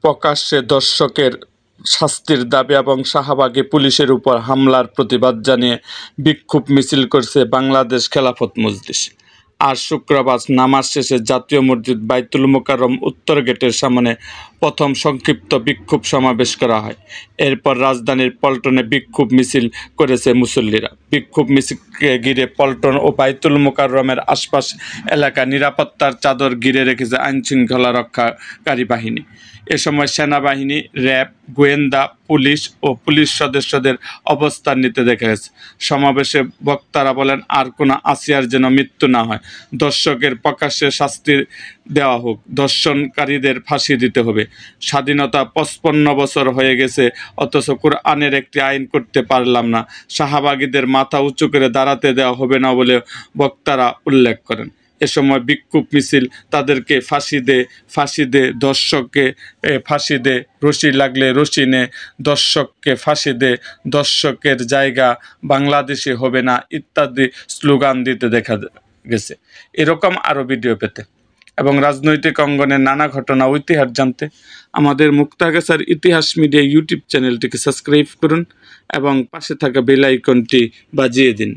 প্রকাশ্যে দর্শকের শাস্তির দাবি এবং শাহবাগে পুলিশের উপর হামলার প্রতিবাদ জানিয়ে বিক্ষোভ মিছিল করছে বাংলাদেশ খেলাফত মজলিস। আজ শুক্রবার নামাজ শেষে জাতীয় মসজিদ বাইতুল মোকাররম উত্তর গেটের সামনে প্রথম সংক্ষিপ্ত বিক্ষোভ সমাবেশ করা হয়। এরপর রাজধানীর পল্টনে বিক্ষোভ মিছিল করেছে মুসল্লিরা। বিক্ষোভ মিছিলকে ঘিরে পল্টন ও বাইতুল মোকাররমের আশপাশ এলাকা নিরাপত্তার চাদর ঘিরে রেখেছে আইনশৃঙ্খলা রক্ষাকারী বাহিনী। এ সময় সেনাবাহিনী, র্যাব, গোয়েন্দা পুলিশ ও পুলিশ সদস্যদের অবস্থান নিতে দেখা গেছে। সমাবেশে বক্তারা বলেন, আর কোনো আসিয়ার যেন মৃত্যু না হয়, দর্শকের প্রকাশ্যে শাস্তি দেওয়া হোক, ধর্ষণকারীদের ফাঁসি দিতে হবে। স্বাধীনতা 55 বছর হয়ে গেছে, অথচ কোরআনের একটি আইন করতে পারলাম না। শাহবাগীদের মাথা উঁচু করে দাঁড়াতে দেওয়া হবে না বলে বক্তারা উল্লেখ করেন। এ সময় বিক্ষোভ মিছিল তাদেরকে ফাঁসি দে, দর্শককে ফাঁসি দে, রশি লাগলে রশি নে, দর্শককে ফাঁসি দে, দর্শকের জায়গা বাংলাদেশে হবে না ইত্যাদি স্লোগান দিতে দেখা গেছে। এরকম আরও ভিডিও পেতে এবং রাজনৈতিক অঙ্গনের নানা ঘটনা ও ইতিহাস জানতে আমাদের মুক্তাগাছার ইতিহাস মিডিয়া ইউটিউব চ্যানেলটিকে সাবস্ক্রাইব করুন এবং পাশে থাকা বেল আইকনটি বাজিয়ে দিন।